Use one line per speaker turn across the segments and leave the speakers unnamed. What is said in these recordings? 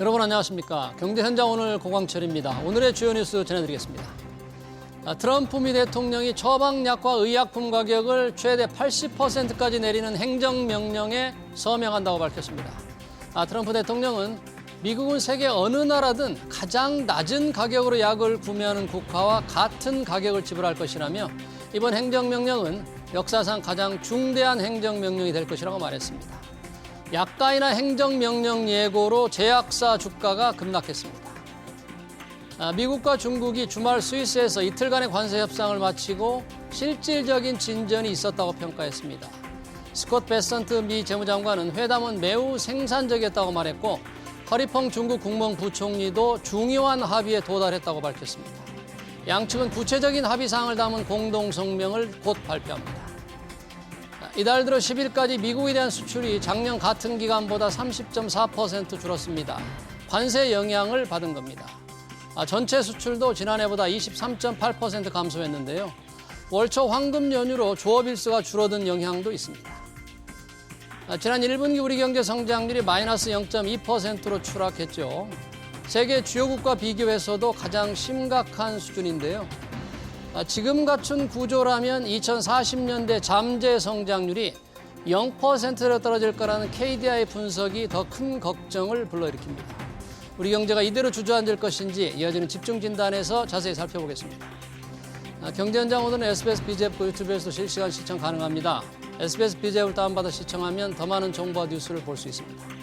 여러분 안녕하십니까. 경제현장 오늘 고광철입니다. 오늘의 주요 뉴스 전해드리겠습니다. 트럼프 미 대통령이 처방약과 의약품 가격을 최대 80%까지 내리는 행정명령에 서명한다고 밝혔습니다. 트럼프 대통령은 미국은 세계 어느 나라든 가장 낮은 가격으로 약을 구매하는 국가와 같은 가격을 지불할 것이라며 이번 행정명령은 역사상 가장 중대한 행정명령이 될 것이라고 말했습니다. 약가이나 행정명령 예고로 제약사 주가가 급락했습니다. 미국과 중국이 주말 스위스에서 이틀간의 관세 협상을 마치고 실질적인 진전이 있었다고 평가했습니다. 스콧 베선트 미 재무장관은 회담은 매우 생산적이었다고 말했고 허리펑 중국 국무부총리도 중요한 합의에 도달했다고 밝혔습니다. 양측은 구체적인 합의사항을 담은 공동성명을 곧 발표합니다. 이달 들어 10일까지 미국에 대한 수출이 작년 같은 기간보다 30.4% 줄었습니다. 관세 영향을 받은 겁니다. 전체 수출도 지난해보다 23.8% 감소했는데요. 월초 황금 연휴로 조업 일수가 줄어든 영향도 있습니다. 지난 1분기 우리 경제 성장률이 마이너스 0.2%로 추락했죠. 세계 주요국과 비교해서도 가장 심각한 수준인데요. 지금 갖춘 구조라면 2040년대 잠재 성장률이 0%로 떨어질 거라는 KDI 분석이 더 큰 걱정을 불러일으킵니다. 우리 경제가 이대로 주저앉을 것인지 이어지는 집중 진단에서 자세히 살펴보겠습니다. 경제현장 오늘은 SBS BJF 유튜브에서 실시간 시청 가능합니다. SBS BJF를 다운받아 시청하면 더 많은 정보와 뉴스를 볼 수 있습니다.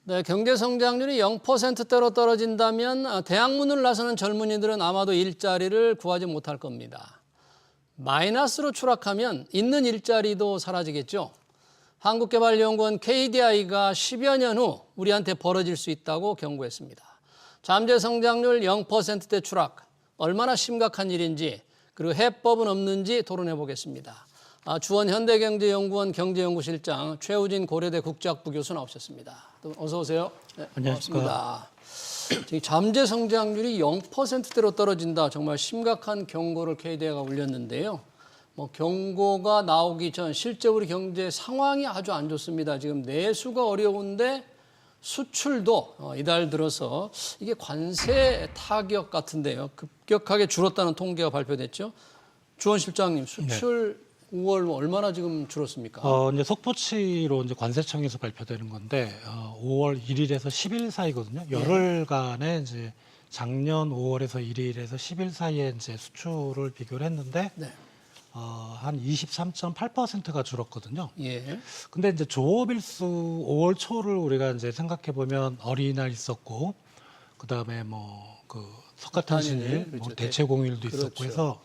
네, 경제 성장률이 0%대로 떨어진다면 대학문을 나서는 젊은이들은 아마도 일자리를 구하지 못할 겁니다. 마이너스로 추락하면 있는 일자리도 사라지겠죠. 한국개발연구원 KDI가 10여 년 후 우리한테 벌어질 수 있다고 경고했습니다. 잠재 성장률 0%대 추락, 얼마나 심각한 일인지 그리고 해법은 없는지 토론해 보겠습니다. 주원 현대경제연구원 경제연구실장 최우진 고려대 국제학부 교수 나오셨습니다. 어서 오세요. 네,
안녕하십니까.
반갑습니다. 잠재 성장률이 0%대로 떨어진다. 정말 심각한 경고를 KDI가 울렸는데요. 경고가 나오기 전 실제 우리 경제 상황이 아주 안 좋습니다. 지금 내수가 어려운데 수출도 이달 들어서 이게 관세 타격 같은데요. 급격하게 줄었다는 통계가 발표됐죠. 주원 실장님, 수출 네. 5월 얼마나 지금 줄었습니까?
이제 속보치로 이제 관세청에서 발표되는 건데 5월 1일에서 10일 사이거든요. 열흘간에 이제 작년 5월에서 1일에서 10일 사이에 이제 수출을 비교를 했는데
네.
한 23.8%가 줄었거든요.
예.
근데 이제 조업일수 5월 초를 우리가 이제 생각해 보면 어린이날 있었고 그다음에 그 석가탄신일,
그렇죠.
대체공휴일도
그렇죠.
있었고 해서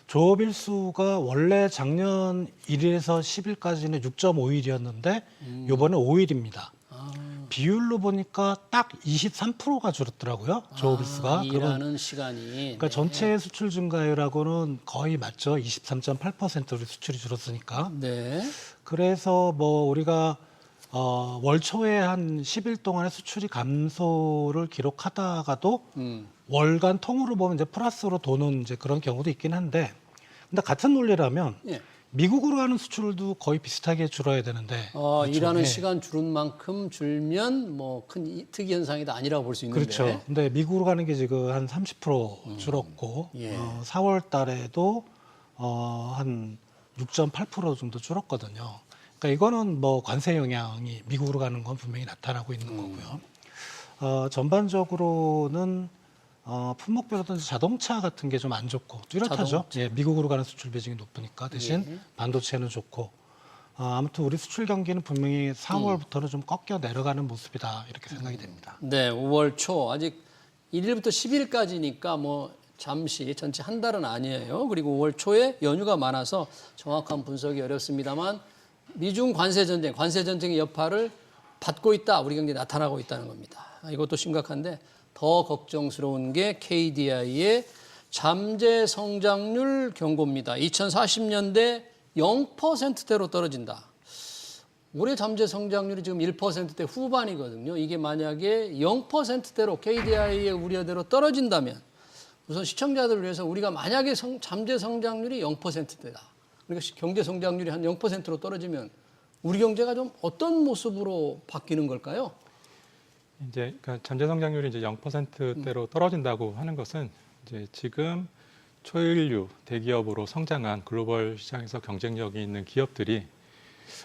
조업일수가 원래 작년 1일에서 10일까지는 6.5일이었는데 이번에 5일입니다. 비율로 보니까 딱 23%가 줄었더라고요. 조업일수가.
일하는 시간이.
그러니까 전체 수출 증가율하고는 거의 맞죠. 23.8% 수출이 줄었으니까.
네.
그래서 우리가 월 초에 한 10일 동안의 수출이 감소를 기록하다가도 월간 통으로 보면 이제 플러스로 도는 이제 그런 경우도 있긴 한데, 근데 같은 논리라면
예.
미국으로 하는 수출도 거의 비슷하게 줄어야 되는데. 그렇죠.
일하는
네.
시간 줄은 만큼 줄면 큰 특이 현상이다 아니라고 볼 수 있는데.
그렇죠. 근데 미국으로 가는 게 지금 한 30% 줄었고,
예.
4월 달에도 한 6.8% 정도 줄었거든요. 그러니까 이거는 관세 영향이 미국으로 가는 건 분명히 나타나고 있는 거고요. 전반적으로는 품목별로든 자동차 같은 게 좀 안 좋고 뚜렷하죠. 예, 미국으로 가는 수출 비중이 높으니까 대신 반도체는 좋고 아무튼 우리 수출 경기는 분명히 4월부터는 좀 꺾여 내려가는 모습이다 이렇게 생각이 됩니다.
네, 5월 초 아직 1일부터 10일까지니까 잠시 전체 한 달은 아니에요. 그리고 5월 초에 연휴가 많아서 정확한 분석이 어렵습니다만 미중 관세 전쟁의 여파를 받고 있다. 우리 경제에 나타나고 있다는 겁니다. 이것도 심각한데 더 걱정스러운 게 KDI의 잠재 성장률 경고입니다. 2040년대 0%대로 떨어진다. 올해 잠재 성장률이 지금 1%대 후반이거든요. 이게 만약에 0%대로 KDI의 우려대로 떨어진다면 우선 시청자들을 위해서 우리가 만약에 잠재 성장률이 0%대다. 그러니까 경제 성장률이 한 0%로 떨어지면 우리 경제가 좀 어떤 모습으로 바뀌는 걸까요?
이제 그러니까 잠재 성장률이 이제 0%대로 떨어진다고 하는 것은 이제 지금 초일류 대기업으로 성장한 글로벌 시장에서 경쟁력이 있는 기업들이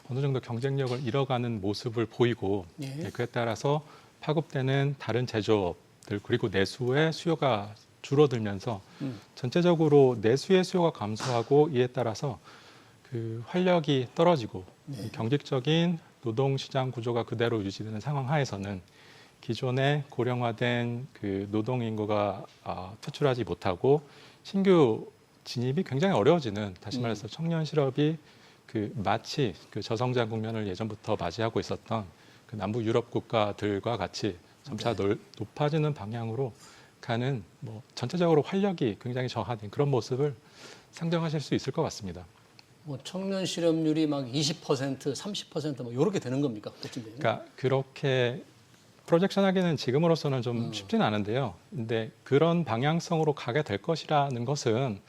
어느 정도 경쟁력을 잃어가는 모습을 보이고
예.
그에 따라서 파급되는 다른 제조업들 그리고 내수의 수요가 줄어들면서 전체적으로 내수의 수요가 감소하고 이에 따라서 그 활력이 떨어지고
네.
경직적인 노동시장 구조가 그대로 유지되는 상황 하에서는 기존의 고령화된 그 노동 인구가 퇴출하지 못하고 신규 진입이 굉장히 어려워지는 다시 말해서 청년 실업이 그 마치 그 저성장 국면을 예전부터 맞이하고 있었던 그 남부 유럽 국가들과 같이 점차 높아지는 방향으로 가는 뭐 전체적으로 활력이 굉장히 저하된 그런 모습을 상정하실 수 있을 것 같습니다.
뭐 청년 실업률이 막 20%, 30%뭐 이렇게 되는 겁니까? 그때쯤 되면?
그러니까 그렇게 프로젝션하기는 지금으로서는 좀 쉽지는 않은데요. 근데 그런 방향성으로 가게 될 것이라는 것은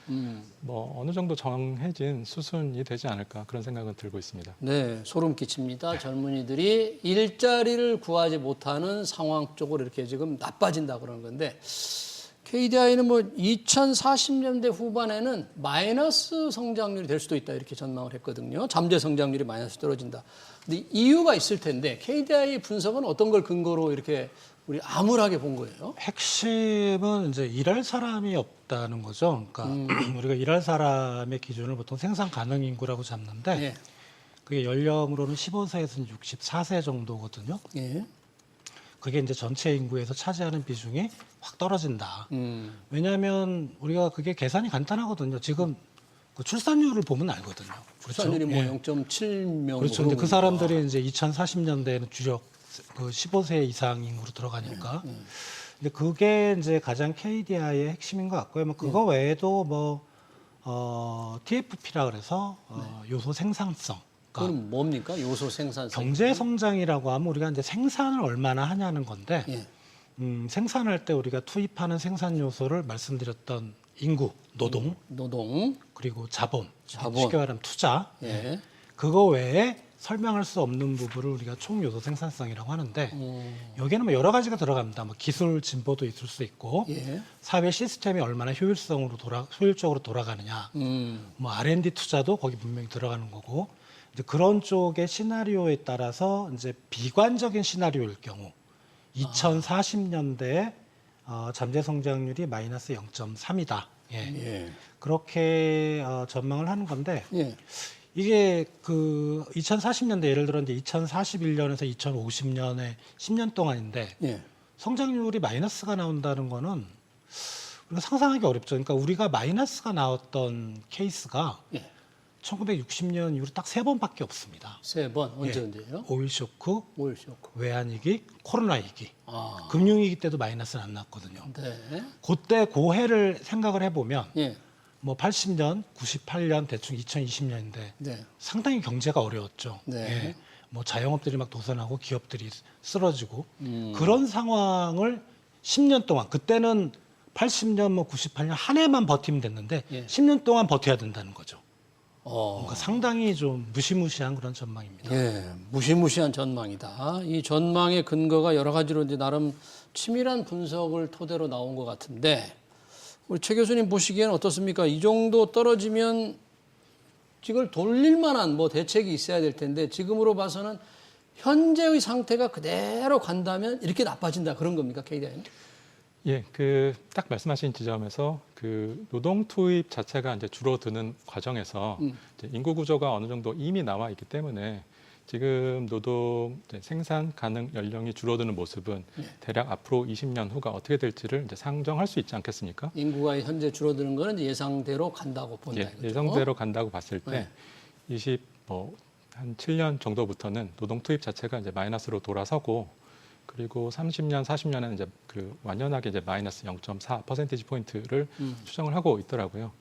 뭐 어느 정도 정해진 수순이 되지 않을까 그런 생각은 들고 있습니다.
네, 소름 끼칩니다. 젊은이들이 일자리를 구하지 못하는 상황 쪽으로 이렇게 지금 나빠진다 그러는 건데 KDI는 뭐 2040년대 후반에는 마이너스 성장률이 될 수도 있다 이렇게 전망을 했거든요. 잠재 성장률이 마이너스 떨어진다. 근데 이유가 있을 텐데 KDI 분석은 어떤 걸 근거로 이렇게 우리 암울하게 본 거예요?
핵심은 이제 일할 사람이 없다는 거죠. 그러니까 우리가 일할 사람의 기준을 보통 생산 가능 인구라고 잡는데
예.
그게 연령으로는 15세에서 64세 정도거든요.
예.
그게 이제 전체 인구에서 차지하는 비중이 확 떨어진다. 왜냐하면 우리가 그게 계산이 간단하거든요. 지금 그 출산율을 보면 알거든요.
출산율이
그렇죠?
뭐 0.7명.
그렇죠. 근데 그 사람들이 이제 2040년대에는 주력 그 15세 이상 인구로 들어가니까. 근데 그게 이제 가장 KDI의 핵심인 것 같고요. 뭐 그거 외에도 뭐 TFP라 그래서 요소 생산성. 그러니까
그건 뭡니까? 요소 생산성.
경제 성장이라고 하면 우리가 이제 생산을 얼마나 하냐는 건데
예.
생산할 때 우리가 투입하는 생산 요소를 말씀드렸던 인구, 노동,
노동.
그리고 자본,
자본.
쉽게 말하면 투자.
예.
그거 외에 설명할 수 없는 부분을 우리가 총요소 생산성이라고 하는데 여기에는 뭐 여러 가지가 들어갑니다. 뭐 기술 진보도 있을 수 있고
예.
사회 시스템이 얼마나 효율적으로 돌아가느냐. 뭐 R&D 투자도 거기 분명히 들어가는 거고 이제 그런 쪽의 시나리오에 따라서 이제 비관적인 시나리오일 경우 2040년대에 잠재 성장률이 마이너스 0.3이다. 예.
예.
그렇게 전망을 하는 건데
예.
이게 그 2040년대 예를 들어 이제 2041년에서 2050년에 10년 동안인데
예.
성장률이 마이너스가 나온다는 거는 우리가 상상하기 어렵죠. 그러니까 우리가 마이너스가 나왔던 케이스가
예.
1960년 이후로 딱 3번밖에 없습니다.
3번 언제
예.
언제요?
오일 쇼크,
올 쇼크.
외환위기, 코로나 위기.
아.
금융위기 때도 마이너스는 안 났거든요.
네.
그때 고해를 생각을 해보면
예.
뭐 80년, 98년, 대충 2020년인데
네.
상당히 경제가 어려웠죠.
네.
예. 뭐 자영업들이 막 도산하고 기업들이 쓰러지고 그런 상황을 10년 동안 그때는 80년, 뭐 98년 한 해만 버티면 됐는데
예.
10년 동안 버텨야 된다는 거죠.
어.
그러니까 상당히 좀 무시무시한 그런 전망입니다.
예, 무시무시한 전망이다. 이 전망의 근거가 여러 가지로 이제 나름 치밀한 분석을 토대로 나온 것 같은데 우리 최 교수님 보시기에는 어떻습니까? 이 정도 떨어지면 이걸 돌릴 만한 뭐 대책이 있어야 될 텐데 지금으로 봐서는 현재의 상태가 그대로 간다면 이렇게 나빠진다 그런 겁니까, KDI는?
예, 그 딱 말씀하신 지점에서 그 노동 투입 자체가 이제 줄어드는 과정에서 이제 인구 구조가 어느 정도 이미 나와 있기 때문에 지금 노동 생산 가능 연령이 줄어드는 모습은 대략 앞으로 20년 후가 어떻게 될지를 이제 상정할 수 있지 않겠습니까?
인구가 현재 줄어드는 거는 이제 예상대로 간다고 본다
예,
이거죠.
예상대로 간다고 봤을 때
네.
한 7년 정도부터는 노동 투입 자체가 이제 마이너스로 돌아서고 그리고 30년, 40년에는 이제 그 완연하게 이제 마이너스 0.4 퍼센티지 포인트를 추정을 하고 있더라고요.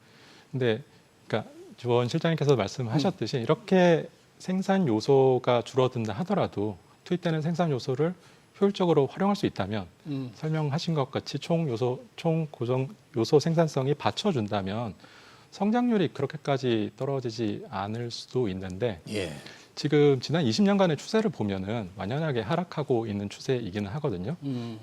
근데 그러니까 주원 실장님께서 말씀하셨듯이 이렇게 생산 요소가 줄어든다 하더라도 투입되는 생산 요소를 효율적으로 활용할 수 있다면 설명하신 것 같이 총 고정 요소 생산성이 받쳐준다면 성장률이 그렇게까지 떨어지지 않을 수도 있는데
예.
지금 지난 20년간의 추세를 보면은 완연하게 하락하고 있는 추세이기는 하거든요.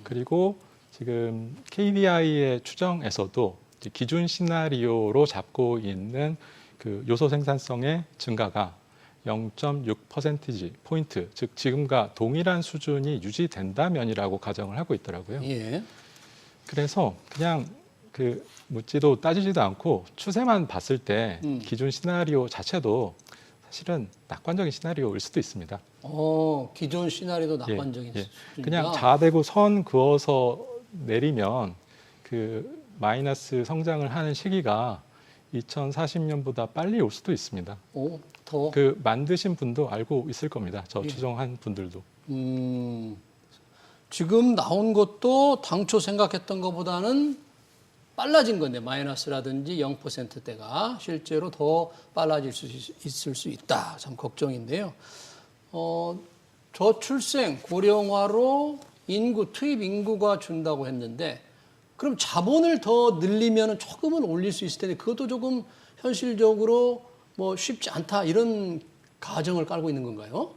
그리고 지금 KDI의 추정에서도 이제 기준 시나리오로 잡고 있는 그 요소 생산성의 증가가 0.6% 포인트, 즉 지금과 동일한 수준이 유지된다면이라고 가정을 하고 있더라고요.
예.
그래서 그냥 그 묻지도 따지지도 않고 추세만 봤을 때 기존 시나리오 자체도 사실은 낙관적인 시나리오일 수도 있습니다.
기존 시나리오도 낙관적인
예.
수준이다.
그냥 자대고 선 그어서 내리면 그 마이너스 성장을 하는 시기가 2040년보다 빨리 올 수도 있습니다.
더.
그 만드신 분도 알고 있을 겁니다. 저
예.
추정한 분들도.
지금 나온 것도 당초 생각했던 것보다는 빨라진 건데 마이너스라든지 0%대가 실제로 더 빨라질 수 있을 수 있다. 참 걱정인데요. 저출생 고령화로 투입 인구가 준다고 했는데 그럼 자본을 더 늘리면 조금은 올릴 수 있을 텐데 그것도 조금 현실적으로 뭐 쉽지 않다 이런 가정을 깔고 있는 건가요?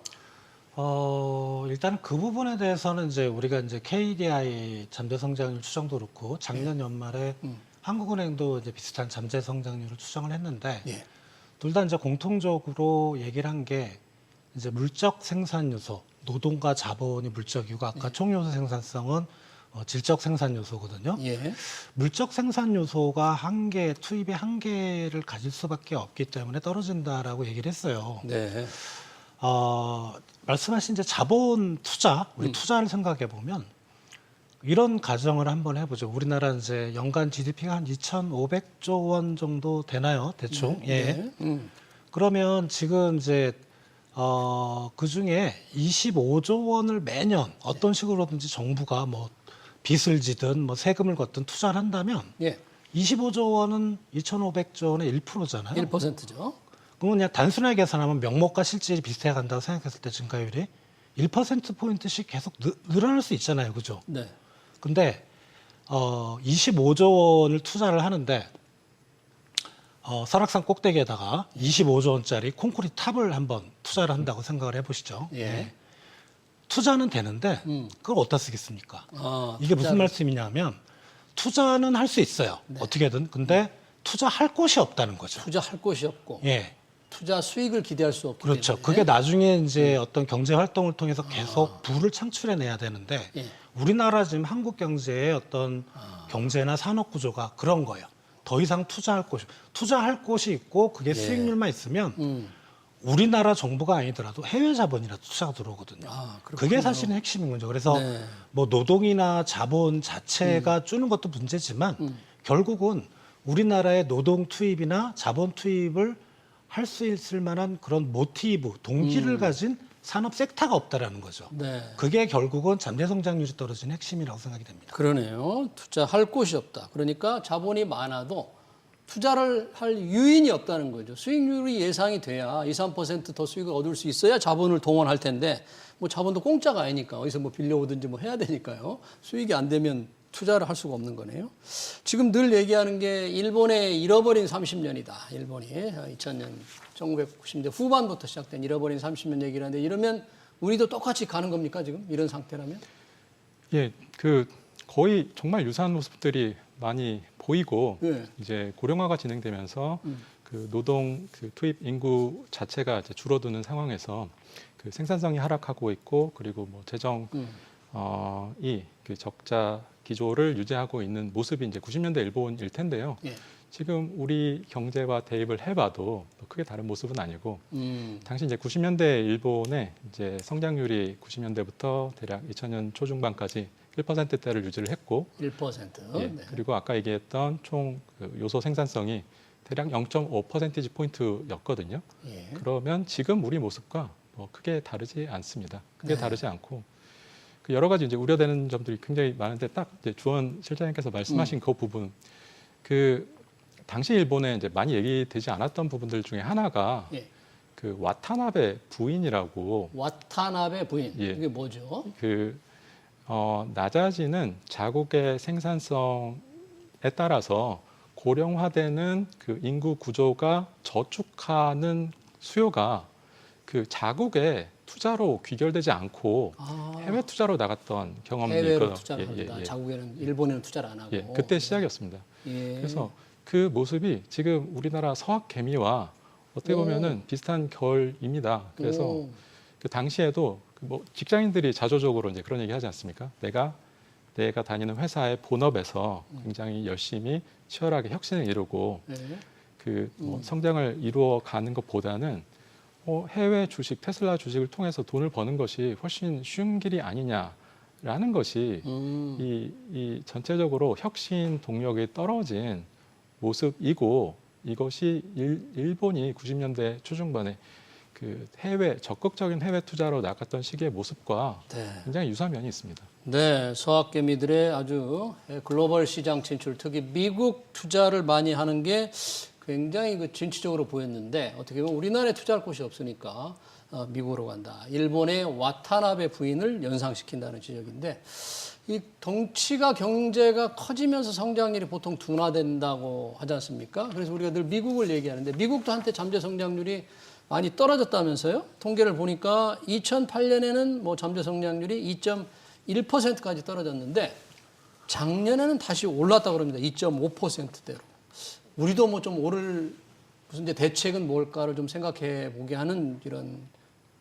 일단 그 부분에 대해서는 이제 우리가 이제 KDI 잠재 성장률 추정도 그렇고 작년 연말에 한국은행도 이제 비슷한 잠재 성장률을 추정을 했는데
예.
둘 다 이제 공통적으로 얘기를 한 게 이제 물적 생산 요소, 노동과 자본이 물적이고 아까 총 요소 생산성은 질적 생산 요소거든요.
예.
물적 생산 요소가 투입의 한계를 가질 수밖에 없기 때문에 떨어진다라고 얘기를 했어요.
네.
말씀하신 이제 자본 투자, 우리 투자를 생각해 보면 이런 가정을 한번 해보죠. 우리나라 이제 연간 GDP가 한 2,500조 원 정도 되나요? 대충.
네.
예. 그러면 지금 이제 그 중에 25조 원을 매년 어떤 식으로든지 정부가 뭐 빚을 지든 뭐 세금을 걷든 투자를 한다면
예.
25조 원은 2,500조 원의 1%잖아요.
1%죠.
그건 그냥 단순하게 계산하면 명목과 실질이 비슷해 간다고 생각했을 때 증가율이 1%포인트씩 계속 늘어날 수 있잖아요. 그죠?
네.
근데 25조 원을 투자를 하는데 설악산 꼭대기에다가 25조 원짜리 콘크리트 탑을 한번 투자를 한다고 생각을 해보시죠.
예.
네. 투자는 되는데 그걸 어디다 쓰겠습니까? 이게 무슨 말씀이냐면 투자는 할 수 있어요.
네.
어떻게든. 근데 투자할 곳이 없다는 거죠.
투자할 곳이 없고
예.
투자 수익을 기대할 수 없기
그렇죠.
때문에.
그게 나중에 이제 어떤 경제 활동을 통해서 계속 부를 창출해내야 되는데
예.
우리나라 지금 한국 경제의 어떤 경제나 산업 구조가 그런 거예요. 더 이상 투자할 곳이 있고 그게 수익률만 있으면 우리나라 정부가 아니더라도 해외 자본이라도 투자가 들어오거든요. 그게 사실은 핵심인 거죠. 그래서
네.
뭐 노동이나 자본 자체가 주는 것도 문제지만 결국은 우리나라의 노동 투입이나 자본 투입을 할 수 있을 만한 그런 모티브, 동기를 가진 산업 섹터가 없다라는 거죠.
네.
그게 결국은 잠재 성장률이 떨어지는 핵심이라고 생각이 됩니다.
그러네요. 투자할 곳이 없다. 그러니까 자본이 많아도 투자를 할 유인이 없다는 거죠. 수익률이 예상이 돼야 2, 3%더 수익을 얻을 수 있어야 자본을 동원할 텐데 뭐 자본도 공짜가 아니니까 어디서 뭐 빌려오든지 뭐 해야 되니까요. 수익이 안 되면 투자를 할 수가 없는 거네요. 지금 늘 얘기하는 게 일본의 잃어버린 30년이다. 일본이 2000년, 1990년대 후반부터 시작된 잃어버린 30년 얘기를 하는데 이러면 우리도 똑같이 가는 겁니까 지금 이런 상태라면?
예, 그 거의 정말 유사한 모습들이 많이 보이고
네.
이제 고령화가 진행되면서 그 노동 투입 인구 자체가 이제 줄어드는 상황에서 그 생산성이 하락하고 있고 그리고 뭐 재정 그 적자 기조를 유지하고 있는 모습이 이제 90년대 일본일 텐데요.
예.
지금 우리 경제와 대입을 해봐도 크게 다른 모습은 아니고 당시 이제 90년대 일본의 이제 성장률이 90년대부터 대략 2000년 초중반까지 1%대를 유지를 했고
1%.
예,
네.
그리고 아까 얘기했던 총 그 요소 생산성이 대략 0.5% 포인트였거든요.
예.
그러면 지금 우리 모습과 뭐 크게 다르지 않습니다. 크게
네.
다르지 않고 그 여러 가지 이제 우려되는 점들이 굉장히 많은데 딱 이제 주원 실장님께서 말씀하신 그 부분 그 당시 일본에 이제 많이 얘기되지 않았던 부분들 중에 하나가
예.
그 와타나베 부인이라고
와타나베 부인.
예.
이게 뭐죠?
그 낮아지는 자국의 생산성에 따라서 고령화되는 그 인구 구조가 저축하는 수요가 그 자국의 투자로 귀결되지 않고 해외 투자로 나갔던 경험이
해외로
있거든요.
투자를 합니다.
예.
자국에는 일본에는 투자를 안 하고.
예, 그때 시작이었습니다.
예.
그래서 그 모습이 지금 우리나라 서학 개미와 어떻게 보면은 비슷한 결입니다. 그래서
오.
그 당시에도 뭐 직장인들이 자조적으로 이제 그런 얘기 하지 않습니까? 내가 다니는 회사의 본업에서 굉장히 열심히 치열하게 혁신을 이루고
예.
뭐 성장을 이루어 가는 것보다는 해외 주식, 테슬라 주식을 통해서 돈을 버는 것이 훨씬 쉬운 길이 아니냐라는 것이 이 전체적으로 혁신 동력이 떨어진 모습이고 이것이 일본이 90년대 초중반에 그 적극적인 해외 투자로 나갔던 시기의 모습과
네.
굉장히 유사한 면이 있습니다.
네, 서학개미들의 아주 글로벌 시장 진출, 특히 미국 투자를 많이 하는 게 굉장히 그 진취적으로 보였는데 어떻게 보면 우리나라에 투자할 곳이 없으니까 미국으로 간다. 일본의 와타나베 부인을 연상시킨다는 지적인데 이 덩치가 경제가 커지면서 성장률이 보통 둔화된다고 하지 않습니까? 그래서 우리가 늘 미국을 얘기하는데 미국도 한때 잠재 성장률이 많이 떨어졌다면서요? 통계를 보니까 2008년에는 뭐 잠재 성장률이 2.1%까지 떨어졌는데 작년에는 다시 올랐다고 그럽니다. 2.5%대로. 우리도 뭐 좀 오를 무슨 이제 대책은 뭘까를 좀 생각해 보게 하는 이런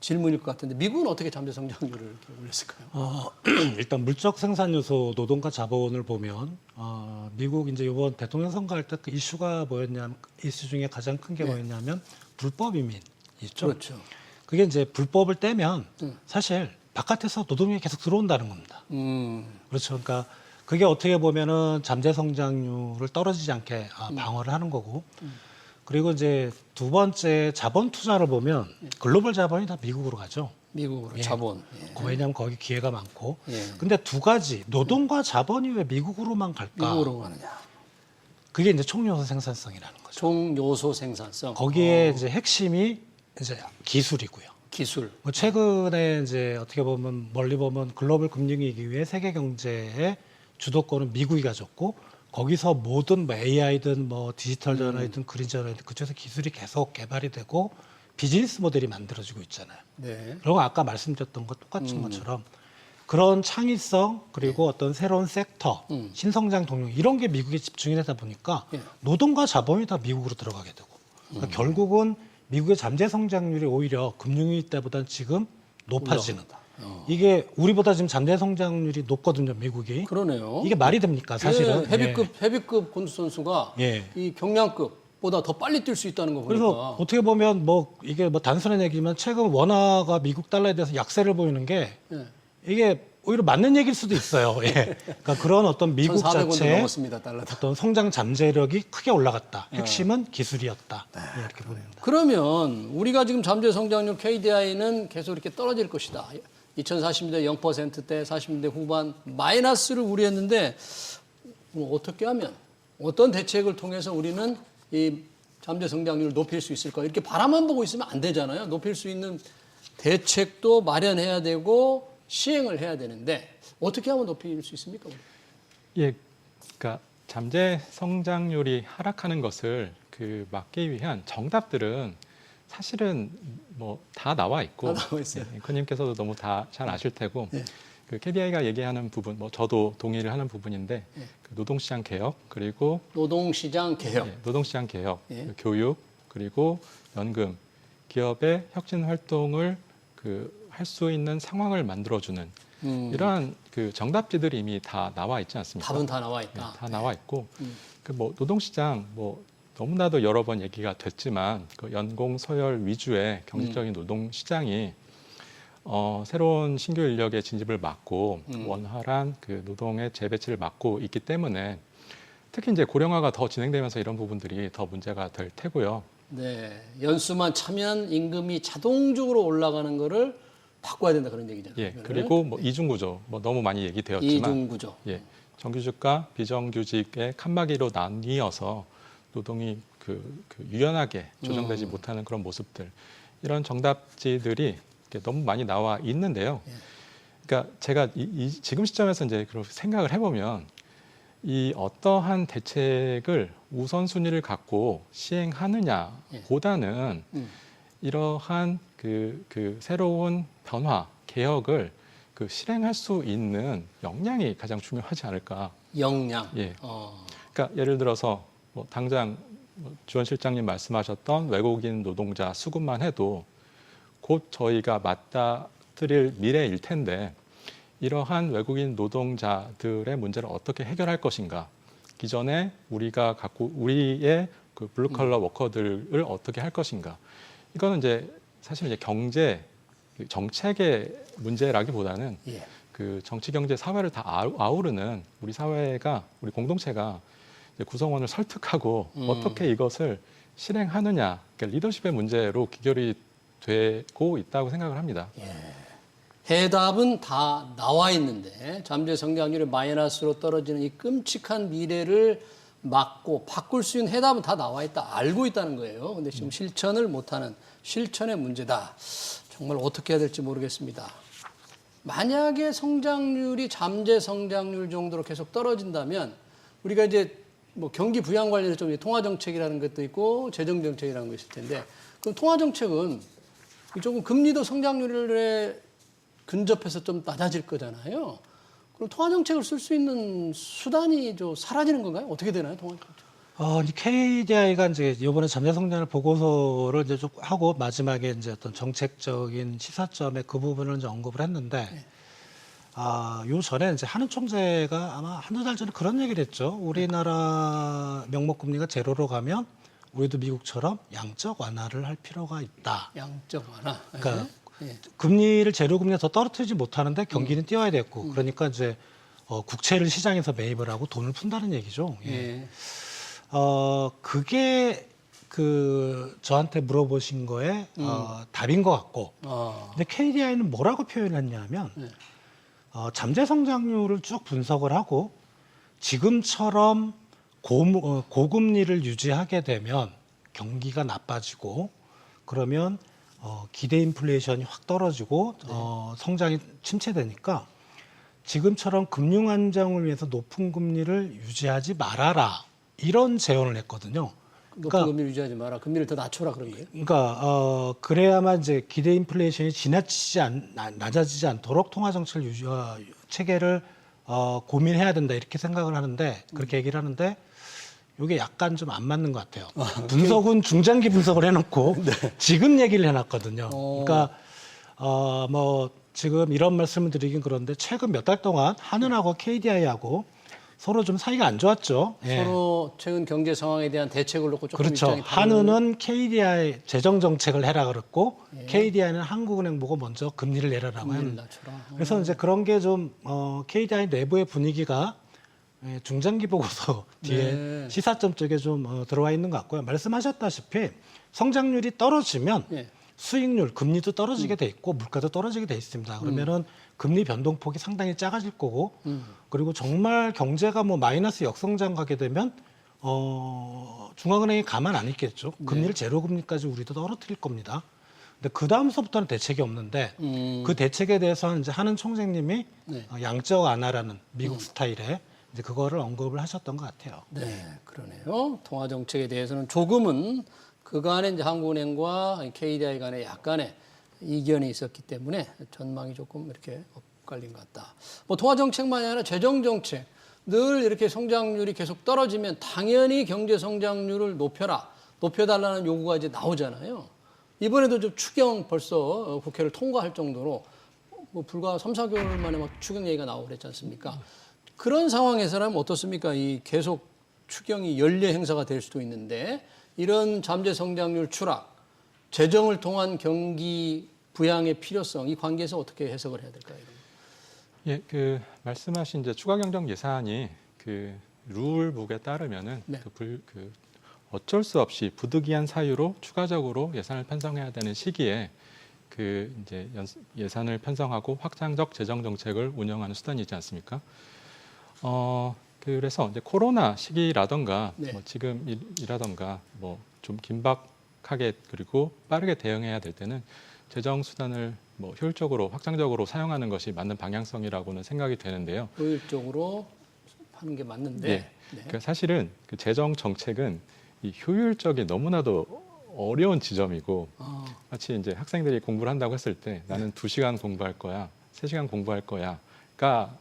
질문일 것 같은데 미국은 어떻게 잠재 성장률을 이렇게 올렸을까요?
일단 물적 생산 요소 노동과 자본을 보면 미국 이제 이번 대통령 선거할 때 그 이슈가 뭐였냐면 이슈 중에 가장 큰 게 뭐였냐면 불법 이민 있죠.
그렇죠.
그게 이제 불법을 떼면 사실 바깥에서 노동력이 계속 들어온다는 겁니다. 그렇죠. 그러니까 그게 어떻게 보면은 잠재 성장률을 떨어지지 않게 방어를 하는 거고. 그리고 이제 두 번째 자본 투자를 보면 글로벌 자본이 다 미국으로 가죠.
미국으로
예.
자본. 예.
왜냐하면 거기 기회가 많고.
예.
근데 두 가지 노동과 자본이 왜 미국으로만 갈까?
미국으로 가느냐.
그게 이제 총요소 생산성이라는 거죠.
총요소 생산성.
거기에 이제 핵심이 이제 기술이고요.
기술.
뭐 최근에 이제 어떻게 보면 멀리 보면 글로벌 금융위기 이후에 세계 경제의 주도권은 미국이 가졌고 거기서 모든 뭐 AI든 뭐 디지털 전화이든 그린 전화이든 그쪽에서 기술이 계속 개발이 되고 비즈니스 모델이 만들어지고 있잖아요.
네.
그리고 아까 말씀드렸던 것 똑같은 것처럼 그런 창의성 그리고 어떤 새로운 섹터, 신성장 동력 이런 게 미국에 집중이 되다 보니까
예.
노동과 자본이 다 미국으로 들어가게 되고 그러니까 결국은 미국의 잠재 성장률이 오히려 금융위기 때보다는 지금 높아지는. 이게 우리보다 지금 잠재 성장률이 높거든요, 미국이.
그러네요.
이게 말이 됩니까, 사실은?
예, 헤비급 권투 선수가
예.
이 경량급보다 더 빨리 뛸 수 있다는 거 보니까.
그래서 어떻게 보면 뭐 이게 뭐 단순한 얘기지만 최근 원화가 미국 달러에 대해서 약세를 보이는 게
예.
이게 오히려 맞는 얘기일 수도 있어요. 예. 그러니까 그런 어떤 미국
1,400원도
자체의
넘었습니다, 달러도.
어떤 성장 잠재력이 크게 올라갔다. 핵심은 기술이었다. 예, 이렇게 보입니다.
그러면 우리가 지금 잠재 성장률 KDI는 계속 이렇게 떨어질 것이다. 2040년대 0%대, 40년대 후반 마이너스를 우려했는데 뭐 어떻게 하면 어떤 대책을 통해서 우리는 이 잠재 성장률을 높일 수 있을까? 이렇게 바라만 보고 있으면 안 되잖아요. 높일 수 있는 대책도 마련해야 되고 시행을 해야 되는데 어떻게 하면 높일 수 있습니까?
예, 그러니까 잠재 성장률이 하락하는 것을 막기 위한 정답들은 사실은 뭐 다 나와 있고
다 나와 있어요.
앵커님께서도 너무 다 잘 아실 테고
네.
그 KDI가 얘기하는 부분, 뭐 저도 동의를 하는 부분인데 그 노동시장 개혁 그리고
노동시장 개혁.
노동시장 개혁,
예.
그 교육 그리고 연금, 기업의 혁신 활동을 할 수 있는 상황을 만들어주는 이러한 그 정답지들이 이미 다 나와 있지 않습니까?
답은 다 나와 있다.
네, 다 나와 있고 그 뭐 노동시장 뭐 너무나도 여러 번 얘기가 됐지만 그 연공 서열 위주의 경제적인 노동시장이 새로운 신규 인력의 진입을 막고 원활한 그 노동의 재배치를 막고 있기 때문에 특히 이제 고령화가 더 진행되면서 이런 부분들이 더 문제가 될 테고요.
네, 연수만 차면 임금이 자동적으로 올라가는 거를 바꿔야 된다 그런 얘기잖아요.
예, 그리고 뭐 이중구조, 뭐 너무 많이 얘기되었지만,
이중구조.
예, 정규직과 비정규직의 칸막이로 나뉘어서 노동이 유연하게 조정되지 못하는 그런 모습들, 이런 정답지들이 이렇게 너무 많이 나와 있는데요. 그러니까 제가 지금 시점에서 이제 그렇게 생각을 해보면 이 어떠한 대책을 우선순위를 갖고 시행하느냐보다는 이러한 그 새로운 변화, 개혁을 실행할 수 있는 역량이 가장 중요하지 않을까.
역량.
예. 그러니까 예를 들어서 뭐 당장 주원 실장님 말씀하셨던 외국인 노동자 수급만 해도 곧 저희가 맞닥뜨릴 미래일 텐데 이러한 외국인 노동자들의 문제를 어떻게 해결할 것인가, 기존에 우리가 갖고 우리의 그 블루컬러 워커들을 어떻게 할 것인가, 이거는 이제 사실 이제 경제 정책의 문제라기보다는 그 정치, 경제, 사회를 다 아우르는 우리 사회가, 우리 공동체가 이제 구성원을 설득하고 어떻게 이것을 실행하느냐, 그러니까 리더십의 문제로 귀결이 되고 있다고 생각을 합니다.
해답은 다 나와 있는데 잠재 성장률이 마이너스로 떨어지는 이 끔찍한 미래를 막고 바꿀 수 있는 해답은 다 나와 있다, 알고 있다는 거예요. 근데 지금 실천을 못하는 실천의 문제다. 정말 어떻게 해야 될지 모르겠습니다. 만약에 성장률이 잠재 성장률 정도로 계속 떨어진다면 우리가 이제 뭐 경기 부양 관련해서 좀 통화 정책이라는 것도 있고 재정 정책이라는 것이 있을 텐데, 그럼 통화 정책은 조금 금리도 성장률에 근접해서 좀 낮아질 거잖아요. 그럼 통화 정책을 쓸 수 있는 수단이 좀 사라지는 건가요? 어떻게 되나요, 통화 정책?
이제 KDI가 이제 이번에 잠재 성장률 보고서를 이제 좀 하고 마지막에 이제 어떤 정책적인 시사점에 그 부분을 이제 언급을 했는데, 요 전에 이제 한은 총재가 아마 한두 달 전에 그런 얘기를 했죠. 우리나라 명목금리가 제로로 가면 우리도 미국처럼 양적 완화를 할 필요가 있다.
양적 완화.
그러니까 금리를 제로 금리가 더 떨어뜨리지 못하는데 경기는 뛰어야 됐고, 그러니까 이제 국채를 시장에서 매입을 하고 돈을 푼다는 얘기죠. 그게 저한테 물어보신 거에 답인 것 같고, 근데 KDI는 뭐라고 표현했냐면 잠재 성장률을 쭉 분석을 하고 지금처럼 고금리를 유지하게 되면 경기가 나빠지고, 그러면 기대 인플레이션이 확 떨어지고 성장이 침체되니까 지금처럼 금융 안정을 위해서 높은 금리를 유지하지 말아라, 이런 제언을 했거든요.
높은 금리를 유지하지 마라, 금리를 더 낮춰라, 그런 거예요?
그러니까 그래야만 이제 기대 인플레이션이 낮아지지 않도록 통화 정책 체계를 고민해야 된다, 이렇게 생각을 하는데, 그렇게 얘기를 하는데 이게 약간 좀 안 맞는 것 같아요. 분석은 중장기 분석을 해놓고 지금 얘기를 해놨거든요. 그러니까 뭐 지금 이런 말씀을 드리긴 그런데 최근 몇 달 동안 한은하고 KDI하고 서로 좀 사이가 안 좋았죠.
서로 최근 경제 상황에 대한 대책을 놓고 조금
그렇죠.
입장이 다른.
한은은 KDI 재정 정책을 해라 그랬고, KDI는 한국은행 보고 먼저 금리를 내려라고 하는. 그래서 이제 그런 게 좀 KDI 내부의 분위기가 중장기 보고서 뒤에 시사점 쪽에 좀 들어와 있는 것 같고요. 말씀하셨다시피 성장률이 떨어지면 수익률, 금리도 떨어지게 돼 있고 물가도 떨어지게 돼 있습니다. 그러면은 금리 변동폭이 상당히 작아질 거고, 그리고 정말 경제가 뭐 마이너스 역성장 가게 되면 중앙은행이 가만 안 있겠죠. 금리를 제로 금리까지 우리도 떨어뜨릴 겁니다. 근데 그 다음서부터는 대책이 없는데 그 대책에 대해서는 이제 한은 총재님이 양적 완화라는 미국 스타일의 이제 그거를 언급을 하셨던 것 같아요.
네, 그러네요. 통화 정책에 대해서는 조금은 그간에 이제 한국은행과 KDI 간에 약간의 이견이 있었기 때문에 전망이 조금 이렇게 엇갈린 것 같다. 뭐 통화 정책만이 아니라 재정 정책, 늘 이렇게 성장률이 계속 떨어지면 당연히 경제 성장률을 높여달라는 요구가 이제 나오잖아요. 이번에도 좀 추경 벌써 국회를 통과할 정도로 뭐 불과 3, 4개월 만에 막 추경 얘기가 나오고 그랬지 않습니까? 그런 상황에서는 어떻습니까? 이 계속 추경이 연례 행사가 될 수도 있는데, 이런 잠재 성장률 추락, 재정을 통한 경기 부양의 필요성, 이 관계에서 어떻게 해석을 해야 될까요?
예, 그 말씀하신 이제 추가 경정 예산이 그 룰북에 따르면은 어쩔 수 없이 부득이한 사유로 추가적으로 예산을 편성해야 되는 시기에 그 이제 예산을 편성하고 확장적 재정 정책을 운영하는 수단이지 않습니까? 그래서 이제 코로나 시기라던가
네.
뭐 지금이라던가 뭐 좀 긴박하게 그리고 빠르게 대응해야 될 때는 재정 수단을 뭐 효율적으로 확장적으로 사용하는 것이 맞는 방향성이라고는 생각이 되는데요.
효율적으로 하는 게 맞는데.
예.
네.
그러니까 사실은 그 재정 정책은 이 효율적이 너무나도 어려운 지점이고
아,
마치 이제 학생들이 공부를 한다고 했을 때 나는 2시간 공부할 거야, 3시간 공부할 거야가의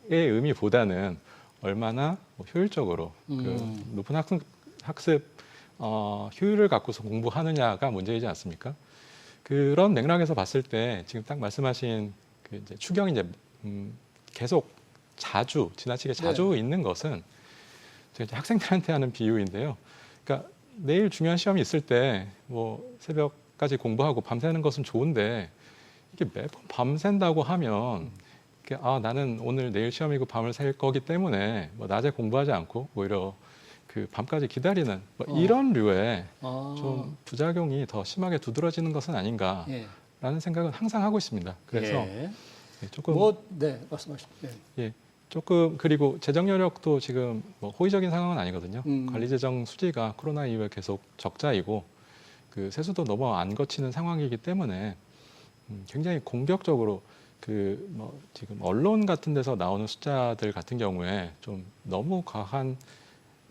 의미보다는 얼마나 뭐 효율적으로 그 높은 학습 효율을 갖고서 공부하느냐가 문제이지 않습니까? 그런 맥락에서 봤을 때 지금 딱 말씀하신 그 이제 추경이 이제 계속 자주 지나치게 자주 있는 것은 제가 이제 학생들한테 하는 비유인데요. 그러니까 내일 중요한 시험이 있을 때 뭐 새벽까지 공부하고 밤새는 것은 좋은데 이게 매번 밤샌다고 하면 이게 나는 오늘 내일 시험이고 밤을 샐 거기 때문에 뭐 낮에 공부하지 않고 오히려 그 밤까지 기다리는 뭐 이런 류의 좀 부작용이 더 심하게 두드러지는 것은 아닌가라는
예.
생각은 항상 하고 있습니다. 그래서
예.
조금
네, 말씀하십시오. 네.
예, 조금 그리고 재정 여력도 지금 뭐 호의적인 상황은 아니거든요.
음.
관리 재정 수지가 코로나 이후에 계속 적자이고 그 세수도 너무 안 거치는 상황이기 때문에 굉장히 공격적으로 그 뭐 지금 언론 같은 데서 나오는 숫자들 같은 경우에 좀 너무 과한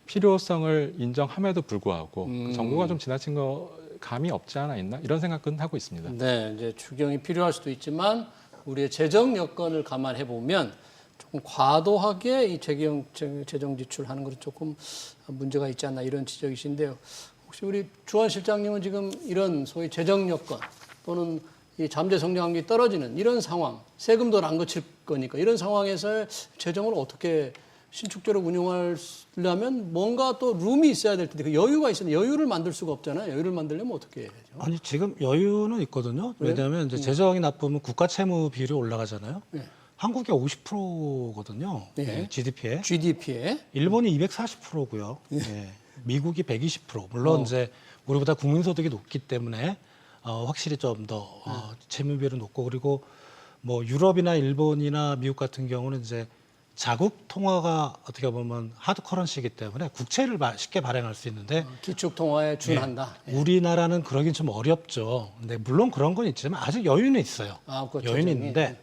필요성을 인정함에도 불구하고 그 정부가 좀 지나친 거 감이 없지 않아 있나 이런 생각은 하고 있습니다.
네, 이제 추경이 필요할 수도 있지만 우리의 재정 여건을 감안해 보면 조금 과도하게 이 재정 지출하는 것은 조금 문제가 있지 않나 이런 지적이신데요. 혹시 우리 주한 실장님은 지금 이런 소위 재정 여건 또는 이 잠재 성장률이 떨어지는 이런 상황, 세금도 안 거칠 거니까 이런 상황에서 재정을 어떻게 신축적으로 운용하려면 뭔가 또 룸이 있어야 될 텐데 그 여유가 있는데 여유를 만들 수가 없잖아요. 여유를 만들려면 어떻게 해야죠?
아니 지금 여유는 있거든요. 왜냐하면 이제 재정이 나쁘면 국가 채무 비율이 올라가잖아요.
네.
한국이 50%거든요.
네.
GDP에.
GDP에
일본이 240%고요. 미국이 120%. 물론 이제 우리보다 국민소득이 높기 때문에 확실히 좀 더 채무 비율은 높고 그리고 뭐 유럽이나 일본이나 미국 같은 경우는 이제 자국 통화가 어떻게 보면 하드 커런시이기 때문에 국채를 쉽게 발행할 수 있는데
기축 통화에 준한다.
우리나라는 그러긴 좀 어렵죠. 근데 물론 그런 건 있지만 아직 여유는 있어요.
그렇죠.
여유는 있는데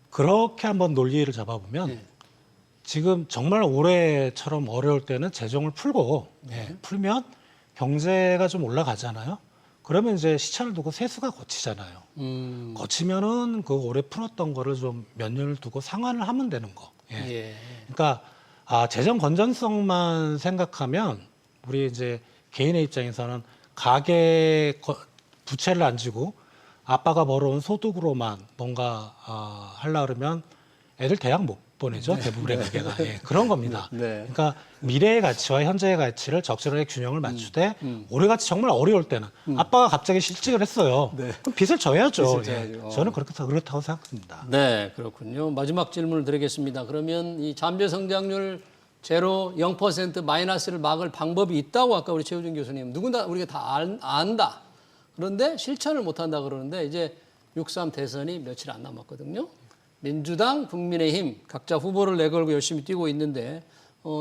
그렇게 한번 논리를 잡아보면 지금 정말 올해처럼 어려울 때는 재정을 풀고 풀면 경제가 좀 올라가잖아요. 그러면 이제 시차를 두고 세수가 거치잖아요. 거치면은 그 올해 풀었던 거를 좀 몇 년을 두고 상환을 하면 되는 거.
예.
그러니까 재정 건전성만 생각하면 우리 이제 개인의 입장에서는 가계 부채를 안 지고 아빠가 벌어온 소득으로만 뭔가 하려 그러면 애들 대학 못 보내죠. 대부분의 가게가. 그런 겁니다.
네.
그러니까 미래의 가치와 현재의 가치를 적절하게 균형을 맞추되 올해같이 정말 어려울 때는 아빠가 갑자기 실직을 했어요. 그럼 빚을 져야죠.
빚을 져야죠.
저는 그렇다고 생각합니다.
네, 그렇군요. 마지막 질문을 드리겠습니다. 그러면 이 잠재 성장률 제로 0% 마이너스를 막을 방법이 있다고 아까 우리 최우준 교수님 누구나 우리가 다 안다. 그런데 실천을 못 한다 그러는데 이제 6.3 대선이 며칠 안 남았거든요. 민주당, 국민의힘 각자 후보를 내걸고 열심히 뛰고 있는데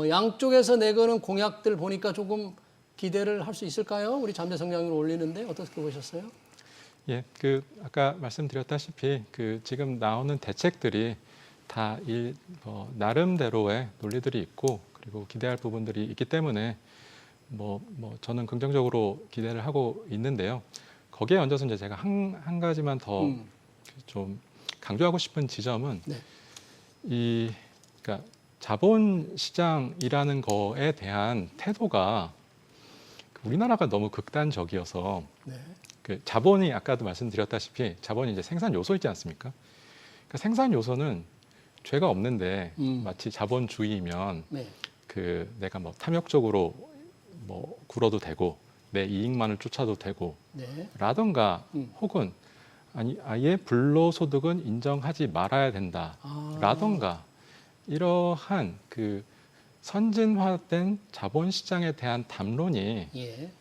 양쪽에서 내거는 공약들 보니까 조금 기대를 할 수 있을까요? 우리 잠재 성장률을 올리는데 어떻게 보셨어요?
예, 그 아까 말씀드렸다시피 그 지금 나오는 대책들이 다 나름대로의 논리들이 있고 그리고 기대할 부분들이 있기 때문에 뭐 저는 긍정적으로 기대를 하고 있는데요. 거기에 얹어서 이제 제가 한 가지만 더 좀 강조하고 싶은 지점은 그러니까 자본 시장이라는 거에 대한 태도가 우리나라가 너무 극단적이어서 그 자본이 아까도 말씀드렸다시피 자본이 이제 생산 요소 있지 않습니까? 그러니까 생산 요소는 죄가 없는데 마치 자본주의면 그 내가 뭐 탐욕적으로 뭐 굴어도 되고 내 이익만을 쫓아도 되고 라던가 혹은 아예 불로소득은 인정하지 말아야 된다 라던가 이러한 그 선진화된 자본시장에 대한 담론이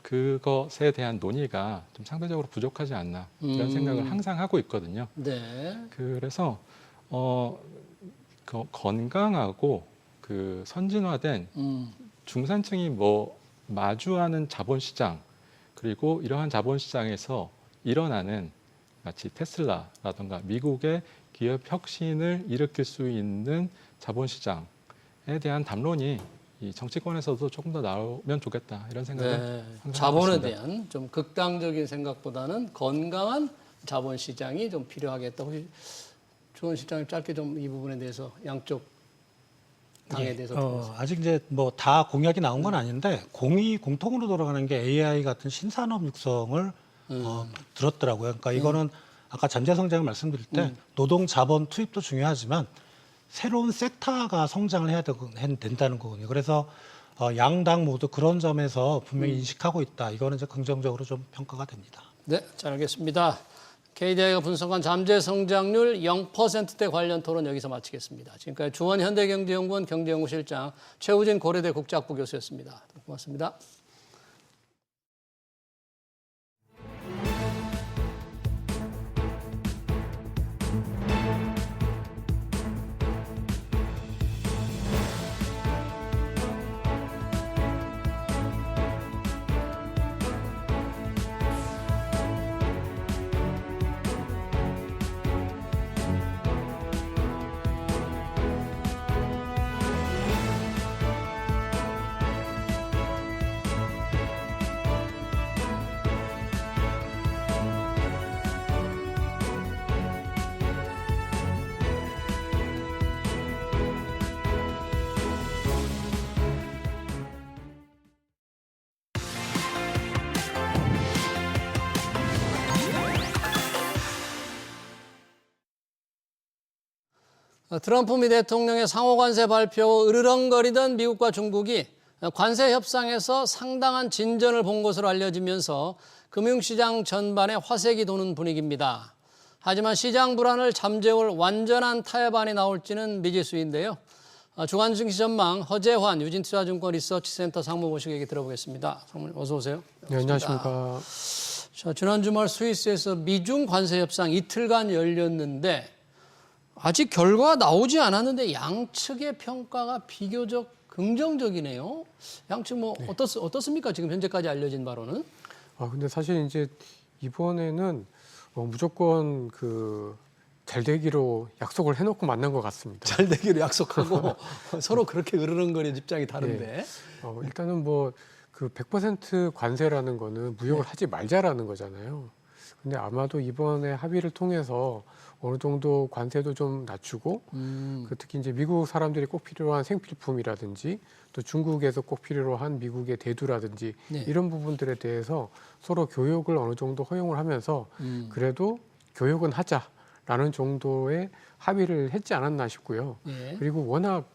그것에 대한 논의가 좀 상대적으로 부족하지 않나 이런 생각을 항상 하고 있거든요.
네.
그래서 건강하고 그 선진화된 중산층이 뭐 마주하는 자본시장 그리고 이러한 자본시장에서 일어나는 마치 테슬라라든가 미국의 기업 혁신을 일으킬 수 있는 자본시장에 대한 담론이 이 정치권에서도 조금 더 나오면 좋겠다 이런 생각을
네,
항상
자본에
하고 있습니다.
대한 좀 극단적인 생각보다는 건강한 자본 시장이 좀 필요하겠다. 혹시 조원 실장님 짧게 좀 이 부분에 대해서 양쪽 당에 대해서 어떻게 보세요?
아직 이제 뭐 다 공약이 나온 건 아닌데 공통으로 돌아가는 게 AI 같은 신산업 육성을 들었더라고요. 그러니까 이거는 아까 잠재 성장을 말씀드릴 때 노동 자본 투입도 중요하지만 새로운 섹터가 성장을 해야 된다는 거거든요. 그래서 양당 모두 그런 점에서 분명히 인식하고 있다. 이거는 이제 긍정적으로 좀 평가가 됩니다.
네, 잘 알겠습니다. KDI가 분석한 잠재 성장률 0%대 관련 토론 여기서 마치겠습니다. 지금까지 주원 현대경제연구원 경제연구실장 최우진 고려대 국제학부 교수였습니다. 고맙습니다. 트럼프 미 대통령의 상호관세 발표 후 으르렁거리던 미국과 중국이 관세 협상에서 상당한 진전을 본 것으로 알려지면서 금융시장 전반에 화색이 도는 분위기입니다. 하지만 시장 불안을 잠재울 완전한 타협안이 나올지는 미지수인데요. 주간 증시 전망 허재환 유진투자증권 리서치센터 상무 모시고 얘기 들어보겠습니다. 상무님 어서 오세요.
네, 안녕하십니까.
자, 지난 주말 스위스에서 미중 관세 협상 이틀간 열렸는데 아직 결과가 나오지 않았는데 양측의 평가가 비교적 긍정적이네요. 양측 뭐 어떻습니까? 지금 현재까지 알려진 바로는?
근데 사실 이제 이번에는 무조건 잘 되기로 약속을 해놓고 만난 것 같습니다.
잘 되기로 약속하고 서로 그렇게 으르렁거리는 입장이 다른데.
일단은 뭐 100% 관세라는 거는 무역을 하지 말자라는 거잖아요. 근데 아마도 이번에 합의를 통해서 어느 정도 관세도 좀 낮추고 특히 이제 미국 사람들이 꼭 필요한 생필품이라든지 또 중국에서 꼭 필요한 미국의 대두라든지
네.
이런 부분들에 대해서 서로 교역을 어느 정도 허용을 하면서 그래도 교역은 하자라는 정도의 합의를 했지 않았나 싶고요.
네.
그리고 워낙